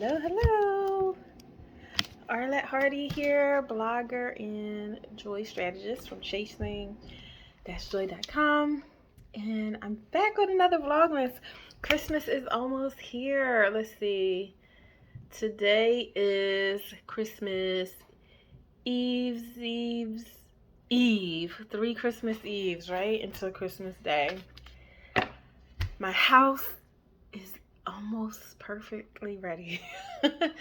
Hello, hello. Arlette Hardy here, blogger and joy strategist from chasing-joy.com. And I'm back with another Vlogmas. Christmas is almost here. Let's see. Today is Christmas Eve. 3 Christmas Eves, right? Until Christmas Day. My house is almost perfectly ready. There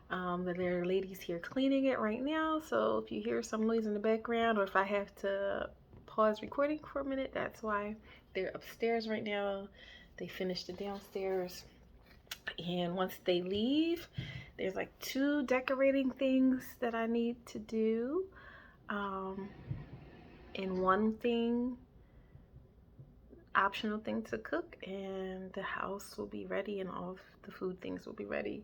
are ladies here cleaning it right now, so if you hear some noise in the background or if I have to pause recording for a minute, that's why. They're upstairs right now. They finished it downstairs, and once they leave, there's like 2 decorating things that I need to do, and one thing, optional thing to cook, and the house will be ready and all of the food things will be ready.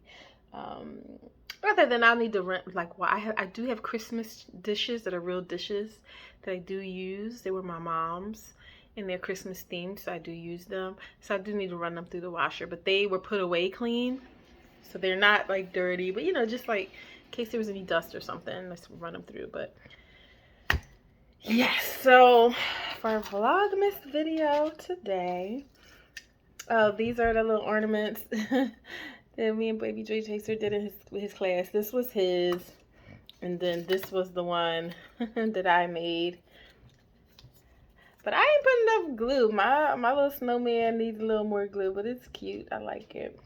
Rather than I'll need to rent, like, well, I do have Christmas dishes that are real dishes that I do use. They were my mom's and they're Christmas themed, so I do use them. So I do need to run them through the washer, but they were put away clean, so they're not like dirty, but you know, just like in case there was any dust or something, let's run them through. But yes, so for our Vlogmas video today, these are the little ornaments that me and Baby Joy Chaser did in his class. This was his, and then this was the one that I made. But I ain't put enough glue. My little snowman needs a little more glue, but it's cute. I like it.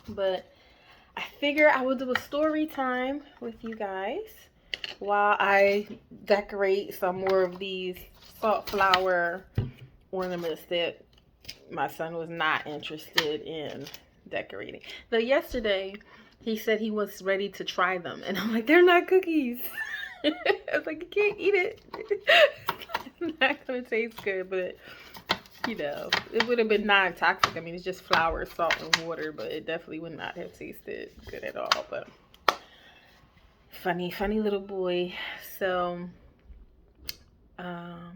But I figure I will do a story time with you guys while I decorate some more of these salt flower ornaments that my son was not interested in decorating. Though yesterday he said he was ready to try them, and I'm like, they're not cookies. I was like, you can't eat it. It's not gonna taste good, but you know, it would have been non-toxic. I mean, it's just flour, salt, and water, but it definitely would not have tasted good at all. But funny little boy. So I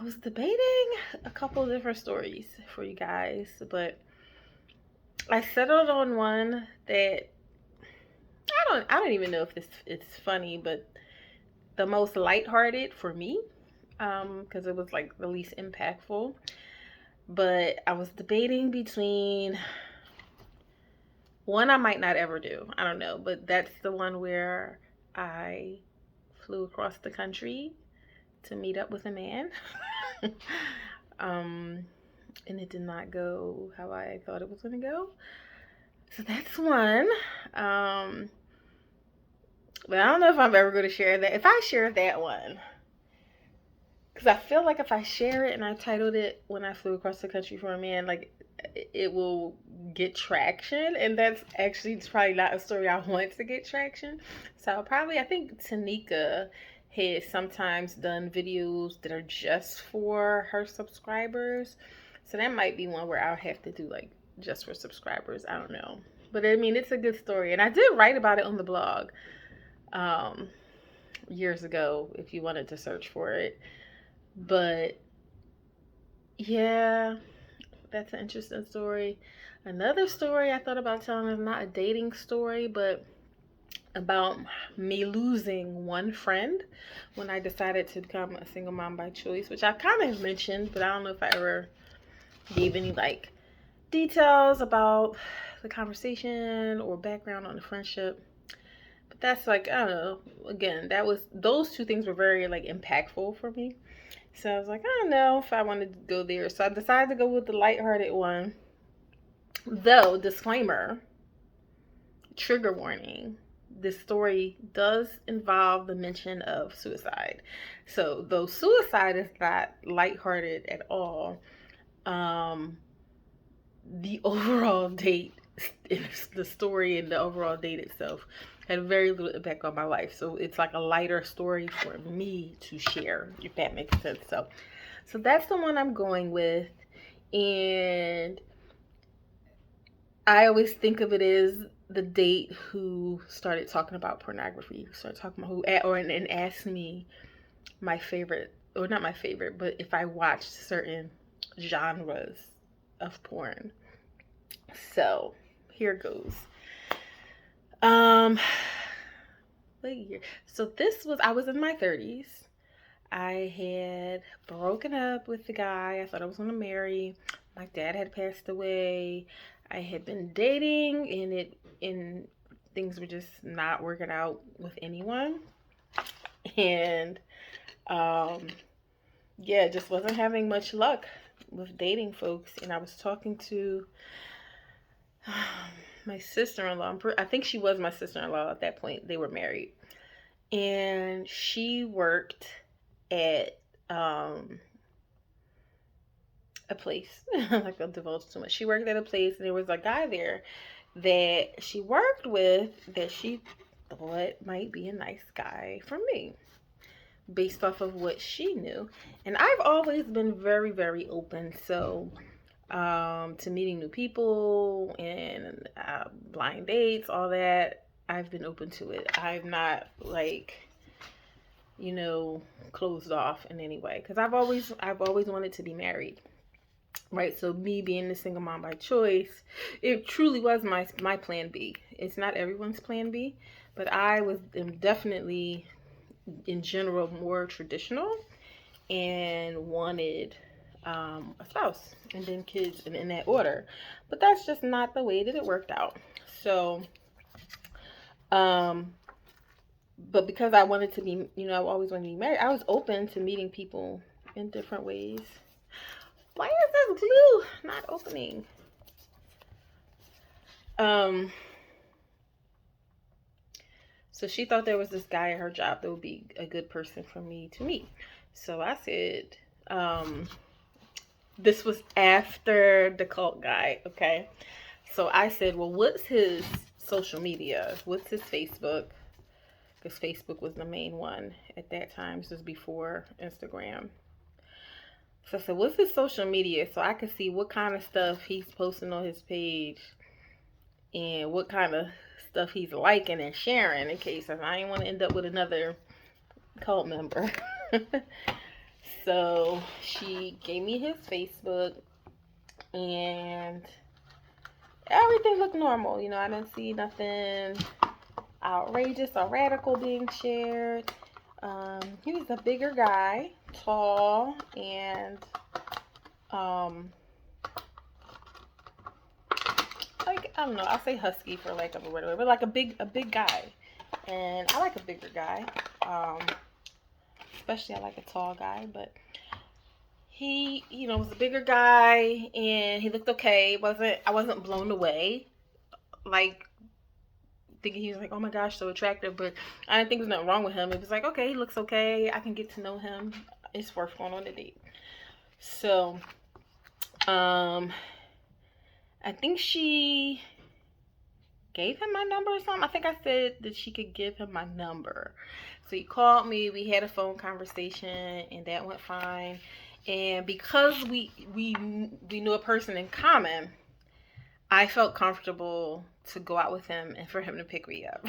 was debating a couple different stories for you guys, but I settled on one that I don't even know if it's funny, but the most lighthearted for me, because it was like the least impactful. But I was debating between one I might not ever do. I don't know, but that's the one where I flew across the country to meet up with a man. And it did not go how I thought it was going to go. So that's one. But I don't know if I'm ever going to share that. If I share that one, because I feel like if I share it and I titled it "When I Flew Across the Country for a Man," like, it will get traction, and that's actually probably not a story I want to get traction. So I think Tanika has sometimes done videos that are just for her subscribers. So that might be one where I'll have to do like just for subscribers. I don't know. But I mean, it's a good story. And I did write about it on the blog years ago if you wanted to search for it. But yeah, that's an interesting story. Another story I thought about telling is not a dating story, but about me losing one friend when I decided to become a single mom by choice, which I kind of mentioned, but I don't know if I ever gave any like details about the conversation or background on the friendship. But that's like, I don't know, again, those 2 things were very like impactful for me. So I was like, I don't know if I wanted to go there. So I decided to go with the lighthearted one. Though, disclaimer, trigger warning, this story does involve the mention of suicide. So though suicide is not lighthearted at all, the overall date, the story and the overall date itself had very little impact on my life. So it's like a lighter story for me to share, if that makes sense. So that's the one I'm going with. And I always think of it as the date who started talking about pornography, started talking about and asked me my favorite, or not my favorite, but if I watched certain genres of porn. So here goes. What year? So I was in my 30s. I had broken up with the guy I thought I was going to marry. My dad had passed away. I had been dating, and things were just not working out with anyone. And yeah, just wasn't having much luck with dating folks. And I was talking to my sister-in-law. I think she was my sister-in-law at that point. They were married. And she worked at a place. Like, I'll divulge too much. She worked at a place, and there was a guy there that she worked with that she thought might be a nice guy for me, based off of what she knew. And I've always been very, very open. So to meeting new people and blind dates, all that, I've been open to it. I'm not like, closed off in any way, because I've always wanted to be married, right? So me being the single mom by choice, it truly was my plan B. It's not everyone's plan B, but I am definitely, in general, more traditional and wanted a spouse and then kids, and in that order. But that's just not the way that it worked out. So but because I wanted to be, I always wanted to be married, I was open to meeting people in different ways. Why is this glue not opening? So she thought there was this guy at her job that would be a good person for me to meet. So I said, this was after the cult guy, okay? So I said, well, what's his social media? What's his Facebook? Because Facebook was the main one at that time. This was before Instagram. So I said, what's his social media? So I could see what kind of stuff he's posting on his page and what kind of stuff he's liking and sharing, in case I didn't want to end up with another cult member. So she gave me his Facebook, and everything looked normal. I didn't see nothing outrageous or radical being shared. He was a bigger guy, tall, and like, I don't know, I'll say husky for lack of a word, but like a big guy. And I like a bigger guy. Especially I like a tall guy, but he, was a bigger guy, and he looked okay. I wasn't blown away, like thinking he was like, oh my gosh, so attractive, but I didn't think there was nothing wrong with him. It was like, okay, he looks okay. I can get to know him. It's worth going on a date. So, I think she gave him my number or something. I think I said that she could give him my number. So he called me. We had a phone conversation, and that went fine. And because we knew a person in common, I felt comfortable to go out with him and for him to pick me up.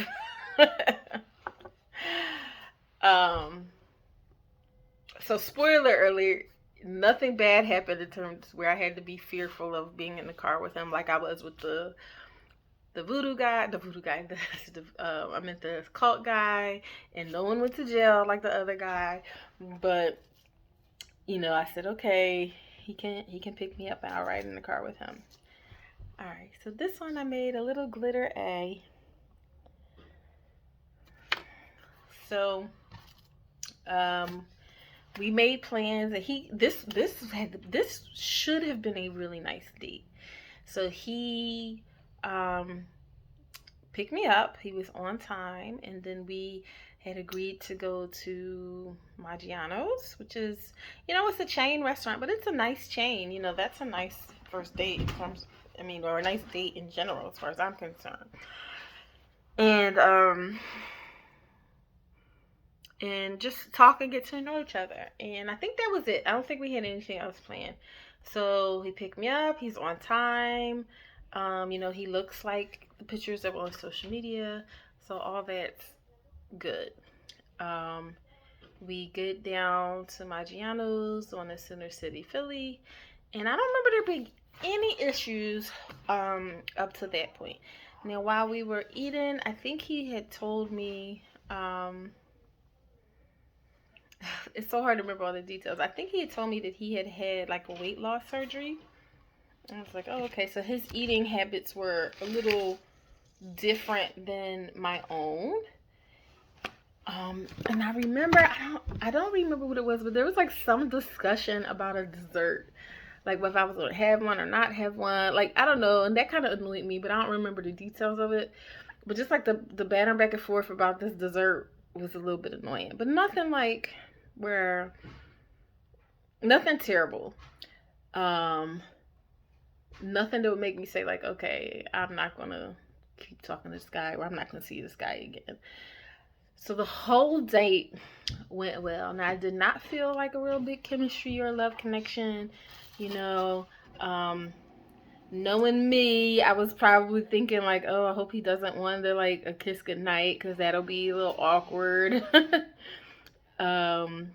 So spoiler alert, nothing bad happened in terms where I had to be fearful of being in the car with him like I was with the voodoo guy, I meant the cult guy, and no one went to jail like the other guy. But I said, okay, he can pick me up and I'll ride in the car with him. All right, so this one I made a little glitter A. So, we made plans, and this should have been a really nice date. So he picked me up. He was on time, and then we had agreed to go to Maggiano's, which is, it's a chain restaurant, but it's a nice chain. That's a nice first date in terms, or a nice date in general, as far as I'm concerned. And just talk and get to know each other. And I think that was it. I don't think we had anything else planned. So he picked me up. He's on time. He looks like the pictures that were on social media. So all that's good. We get down to Maggiano's on the Center City, Philly. And I don't remember there being any issues up to that point. Now, while we were eating, I think he had told me, it's so hard to remember all the details. I think he had told me that he had had like a weight loss surgery. I was like, oh, okay. So his eating habits were a little different than my own. And I remember, I don't remember what it was, but there was like some discussion about a dessert, like if I was gonna have one or not have one. Like I don't know, and that kind of annoyed me, but I don't remember the details of it. But just like the banter back and forth about this dessert was a little bit annoying, but nothing like where nothing terrible. Um, Nothing that would make me say like, okay, I'm not gonna keep talking to this guy, or I'm not gonna see this guy again. So the whole date went well. Now I did not feel like a real big chemistry or love connection, you know. Knowing me, I was probably thinking like, oh, I hope he doesn't want to like a kiss goodnight because that'll be a little awkward. um,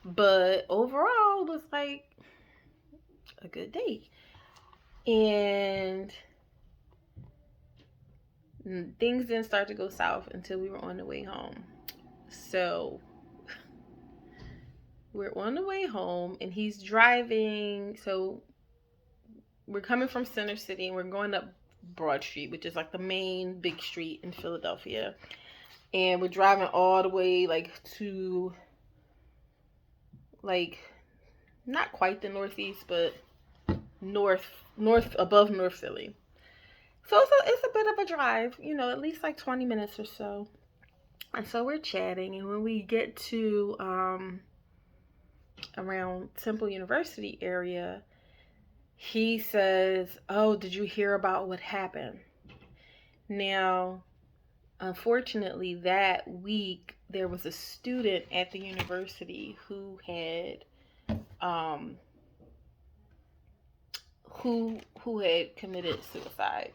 but overall, it was like a good date, and things didn't start to go south until we were on the way home. So we're on the way home, and he's driving. So we're coming from Center City, and we're going up Broad Street, which is like the main big street in Philadelphia. And we're driving all the way like to like not quite the northeast, but north above North Philly. So it's a bit of a drive, you know, at least like 20 minutes or so. And so we're chatting, and when we get to around Temple University area, he says, "Oh, did you hear about what happened?" Now, unfortunately, that week there was a student at the university who had who had committed suicide.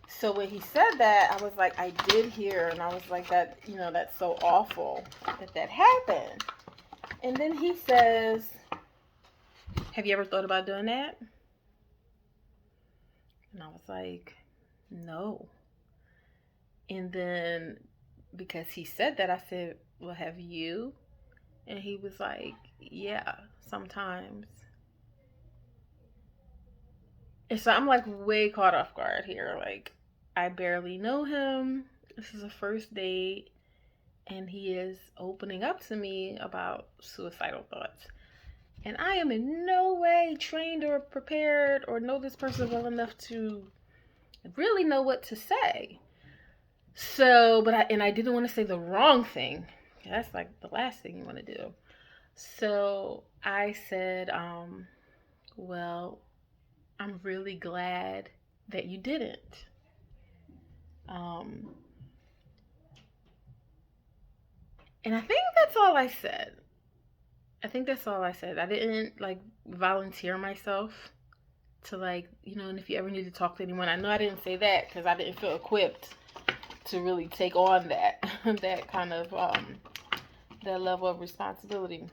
So when he said that, I was like, I did hear, and I was like, that, you know, that's so awful that happened. And then he says, have you ever thought about doing that? And I was like, no. And then because he said that, I said, well, have you? And he was like, yeah, sometimes. And so I'm like way caught off guard here. Like, I barely know him. This is a first date. And he is opening up to me about suicidal thoughts. And I am in no way trained or prepared or know this person well enough to really know what to say. So, I didn't want to say the wrong thing. That's like the last thing you want to do. So I said, well, I'm really glad that you didn't. And I think that's all I said. I didn't like volunteer myself to like, you know, and if you ever need to talk to anyone, I know I didn't say that because I didn't feel equipped to really take on that, that kind of, that level of responsibility.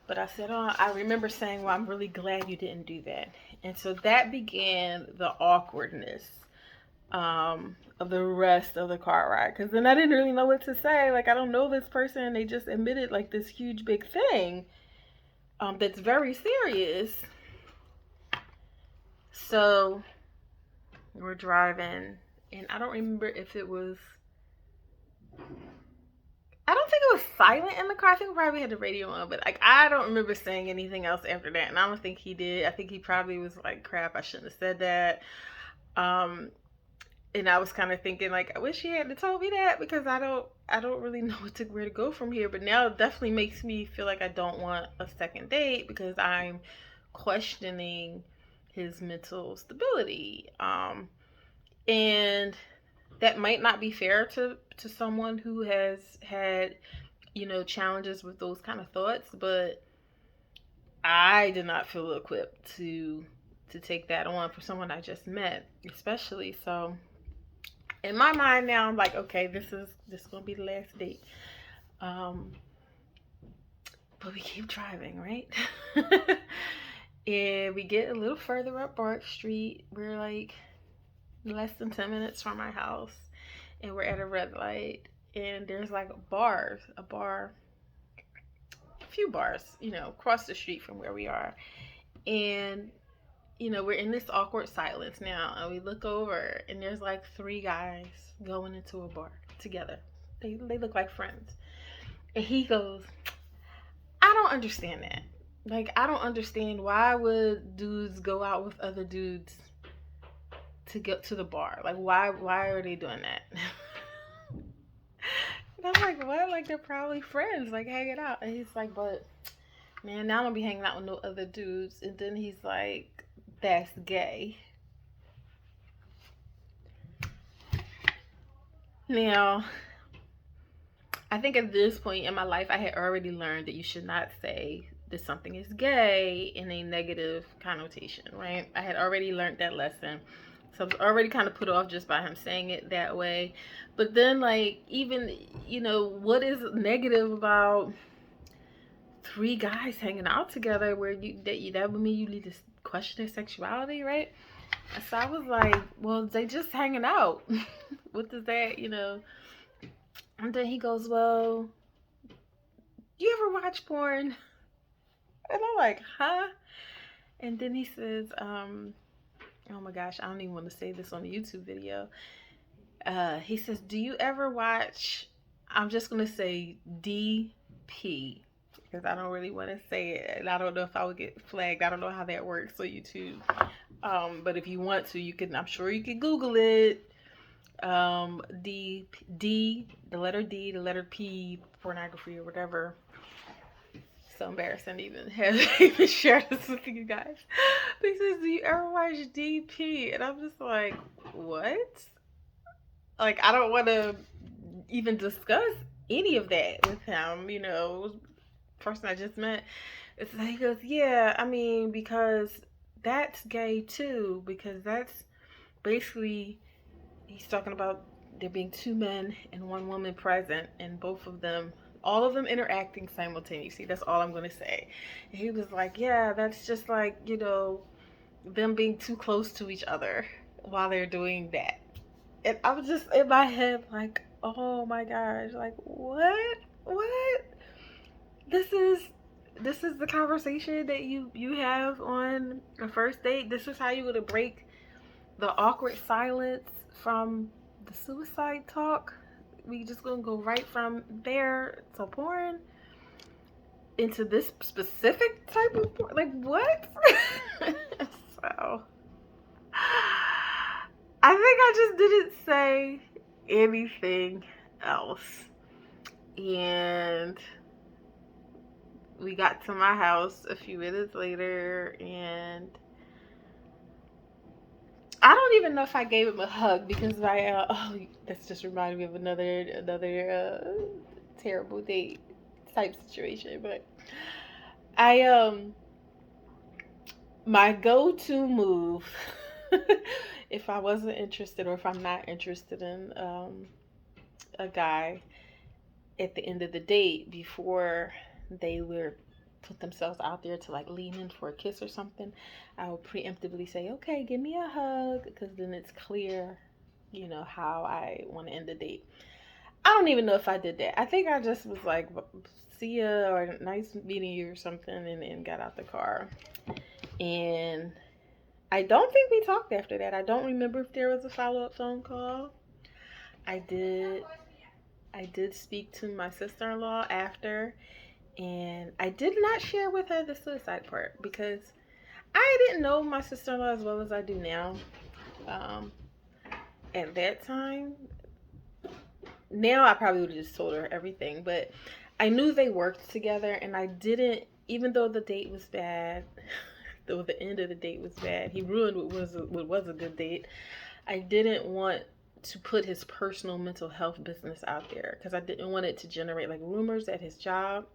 But I said, oh, I remember saying, well, I'm really glad you didn't do that. And so that began the awkwardness of the rest of the car ride. Because then I didn't really know what to say. Like, I don't know this person. They just admitted like this huge big thing that's very serious. So we're driving, and I don't remember if it was, I don't think it was silent in the car. I think we probably had the radio on, but like I don't remember saying anything else after that, and I don't think he did. I think he probably was like, "Crap, I shouldn't have said that." And I was kind of thinking like, I wish he hadn't told me that because I don't really know where to go from here. But now it definitely makes me feel like I don't want a second date because I'm questioning his mental stability. And that might not be fair to someone who has had, you know, challenges with those kind of thoughts, but I did not feel equipped to take that on for someone I just met, especially. So in my mind now, I'm like, okay, this is gonna be the last date. But we keep driving, right? And we get a little further up Park Street. We're like less than 10 minutes from our house. And we're at a red light. And there's like a bar, a few bars, across the street from where we are. And, we're in this awkward silence now. And we look over and there's like three guys going into a bar together. They look like friends. And he goes, I don't understand that. Like, I don't understand why would dudes go out with other dudes to get to the bar? Like, why are they doing that? And I'm like, what? Like, they're probably friends, like hanging out. And he's like, but man, now I don't be hanging out with no other dudes. And then he's like, that's gay. Now, I think at this point in my life, I had already learned that you should not say that something is gay in a negative connotation, right? I had already learned that lesson. So I was already kind of put off just by him saying it that way. But then, like, even, what is negative about three guys hanging out together where that would mean you need to question their sexuality, right? So I was like, well, they just hanging out. What does that, And then he goes, well, you ever watch porn? And I'm like, huh? And then he says, oh my gosh, I don't even want to say this on a YouTube video. He says, do you ever watch, I'm just going to say DP, because I don't really want to say it. And I don't know if I would get flagged. I don't know how that works on YouTube. But if you want to, I'm sure you can Google it. D, the letter D, the letter P, pornography or whatever. So embarrassing to even share this with you guys. But he says, do you ever watch DP? And I'm just like, what? Like, I don't want to even discuss any of that with him, person I just met. It's like, he goes, yeah, I mean, because that's gay too, because that's basically, he's talking about there being two men and one woman present, and all of them interacting simultaneously. That's all I'm going to say. And he was like, yeah, that's just like, them being too close to each other while they're doing that. And I was just in my head like, oh my gosh, like, what? This is the conversation that you have on a first date. This is how you would break the awkward silence from the suicide talk. We just gonna go right from there to porn into this specific type of porn. Like, what? So I think I just didn't say anything else. And we got to my house a few minutes later, and I don't even know if I gave him a hug, because that's just reminded me of another terrible date type situation. But my go-to move if I wasn't interested, or if I'm not interested in a guy at the end of the date, before they would put themselves out there to like lean in for a kiss or something, I will preemptively say, okay, give me a hug, because then it's clear, how I want to end the date. I don't even know if I did that. I think I just was like, see ya, or nice meeting you or something, and got out the car. And I don't think we talked after that. I don't remember if there was a follow-up phone call. I did speak to my sister-in-law after, and I did not share with her the suicide part, because I didn't know my sister-in-law as well as I do now. At that time, now I probably would have just told her everything, but I knew they worked together, and I didn't, even though the date was bad, though the end of the date was bad, he ruined what was a good date. I didn't want to put his personal mental health business out there, because I didn't want it to generate like rumors at his job,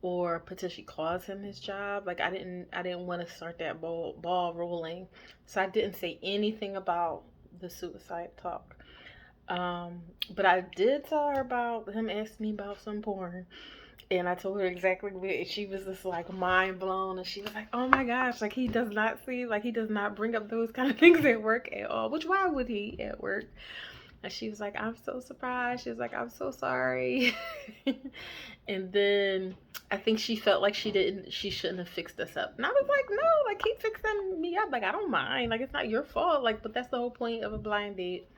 or potentially cause him his job. Like, I didn't want to start that ball rolling. So I didn't say anything about the suicide talk. But I did tell her about him asking me about some porn. And I told her exactly what she was just like mind blown, and she was like, "Oh my gosh, like he does not see, like he does not bring up those kind of things at work at all. Which why would he at work?" And she was like, "I'm so surprised." She was like, "I'm so sorry." And then I think she felt like she shouldn't have fixed us up. And I was like, "No, like keep fixing me up. Like I don't mind. Like it's not your fault. Like, but that's the whole point of a blind date."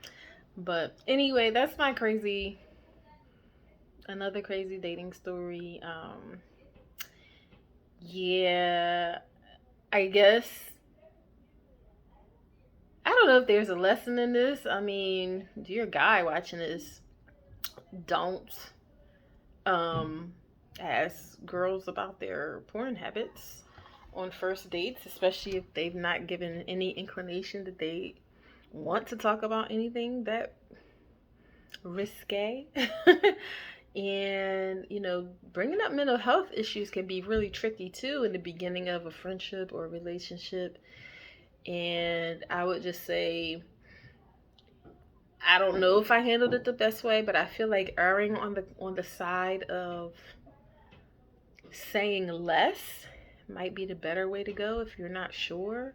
But anyway, that's my another crazy dating story. Yeah, I guess I don't know if there's a lesson in this. I mean, dear guy watching this, don't um ask girls about their porn habits on first dates, especially if they've not given any inclination that they want to talk about anything that risque. And bringing up mental health issues can be really tricky too in the beginning of a friendship or a relationship. And I would just say, I don't know if I handled it the best way, but I feel like erring on the side of saying less might be the better way to go if you're not sure.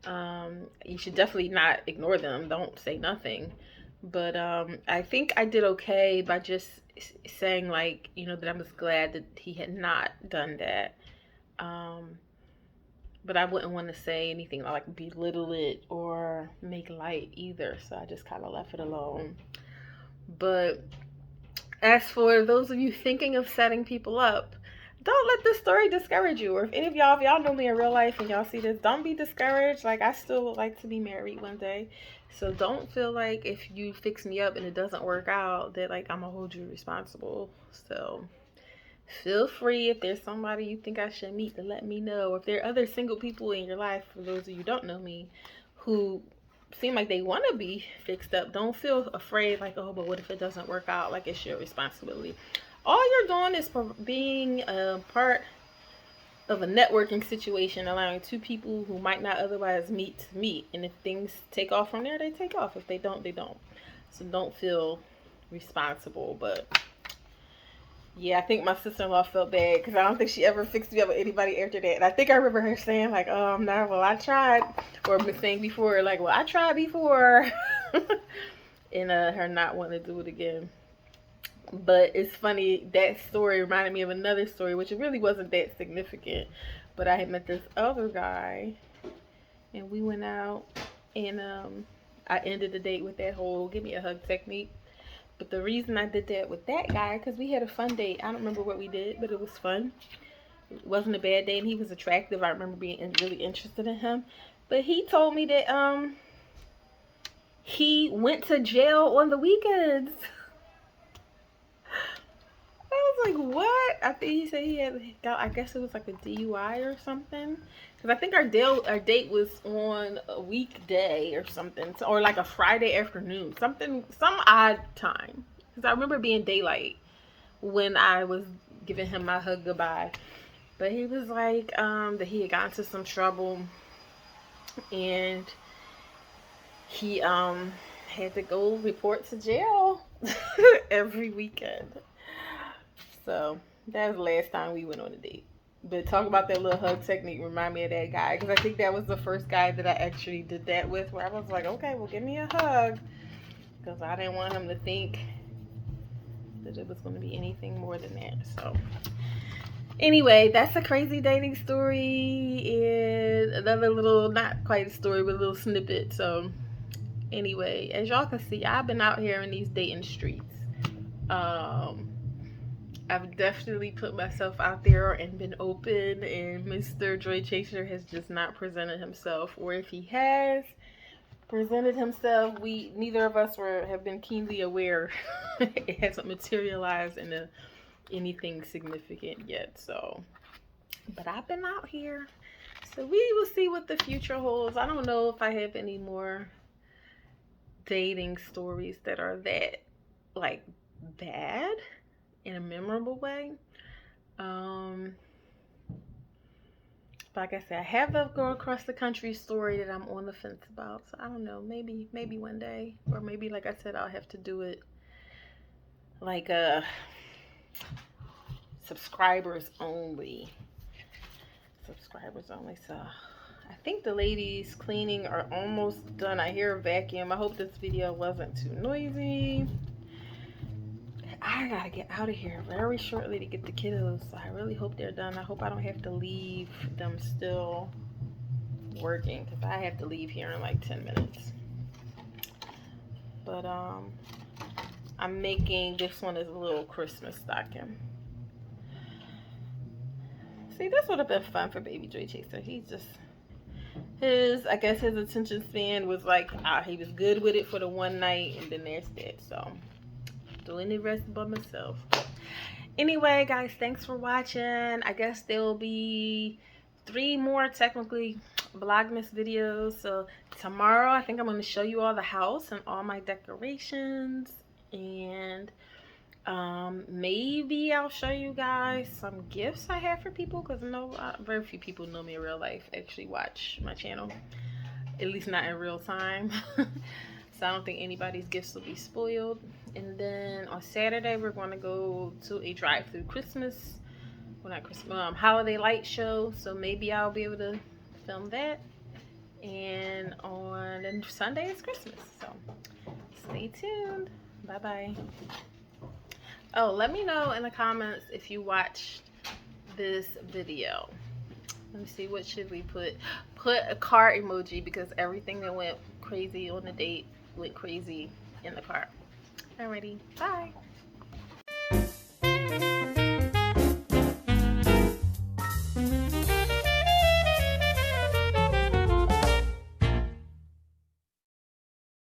You should definitely not ignore them. Don't say nothing. But I think I did okay by just saying, like, that I was glad that he had not done that. Um, but I wouldn't want to say anything like belittle it or make light either. So I just kind of left it alone. But as for those of you thinking of setting people up, don't let this story discourage you. Or if any of y'all, if y'all know me in real life and y'all see this, don't be discouraged. Like, I still would like to be married one day. So don't feel like if you fix me up and it doesn't work out, that like I'm gonna hold you responsible. So feel free, if there's somebody you think I should meet, to let me know. If there are other single people in your life, for those of you who don't know me, who seem like they want to be fixed up, don't feel afraid like, oh, but what if it doesn't work out? Like, it's your responsibility. All you're doing is being a part of a networking situation, allowing two people who might not otherwise meet to meet. And if things take off from there, they take off. If they don't, they don't. So don't feel responsible. But yeah, I think my sister-in-law felt bad because I don't think she ever fixed me up with anybody after that. And I think I remember her saying like, no, well, I tried. Or saying before, like, well, I tried before. And her not wanting to do it again. But it's funny, that story reminded me of another story, which really wasn't that significant. But I had met this other guy, and we went out, and I ended the date with that whole give me a hug technique. But the reason I did that with that guy, because we had a fun date. I don't remember what we did, but it was fun. It wasn't a bad date, and he was attractive. I remember being really interested in him. But he told me that he went to jail on the weekends. I was like, what? I think he said he had got, I guess it was like a DUI or something. Because I think our date was on a weekday or something, or like a Friday afternoon, some odd time. Because I remember being daylight when I was giving him my hug goodbye. But he was like that he had gotten into some trouble, and he had to go report to jail every weekend. So that was the last time we went on a date. But talk about that little hug technique, remind me of that guy, because I think that was the first guy that I actually did that with, where I was like, okay, well, give me a hug, because I didn't want him to think that it was going to be anything more than that. So anyway, that's a crazy dating story, and another little, not quite a story, but a little snippet. So anyway, as y'all can see, I've been out here in these dating streets. I've definitely put myself out there and been open, and Mr. Joy Chaser has just not presented himself. Or if he has presented himself, we neither of us have been keenly aware it hasn't materialized into anything significant yet. So, but I've been out here, so we will see what the future holds. I don't know if I have any more dating stories that are that like bad in a memorable way. Like I said, I have a go across the country story that I'm on the fence about. So I don't know, maybe one day, or maybe like I said, I'll have to do it like subscribers only. Subscribers only. So I think the ladies cleaning are almost done. I hear a vacuum. I hope this video wasn't too noisy. I gotta get out of here very shortly to get the kiddos. I really hope they're done. I hope I don't have to leave them still working, because I have to leave here in like 10 minutes. But I'm making this one as a little Christmas stocking. See, this would have been fun for Baby Joy Chaser. He's just, I guess his attention span was like, he was good with it for the one night, and then there's that. So doing the rest by myself. Anyway, guys, thanks for watching. I guess there will be 3 more technically Vlogmas videos. So tomorrow I think I'm going to show you all the house and all my decorations, and maybe I'll show you guys some gifts I have for people, because very few people know me in real life, actually watch my channel, at least not in real time. So I don't think anybody's gifts will be spoiled. And then on Saturday we're going to go to a drive-through Christmas, well, not Christmas, holiday light show. So maybe I'll be able to film that. And on Sunday is Christmas. So stay tuned. Bye bye. Oh, let me know in the comments if you watched this video. Let me see, what should we put? Put a car emoji, because everything that went crazy on the date went crazy in the car. Alrighty, bye.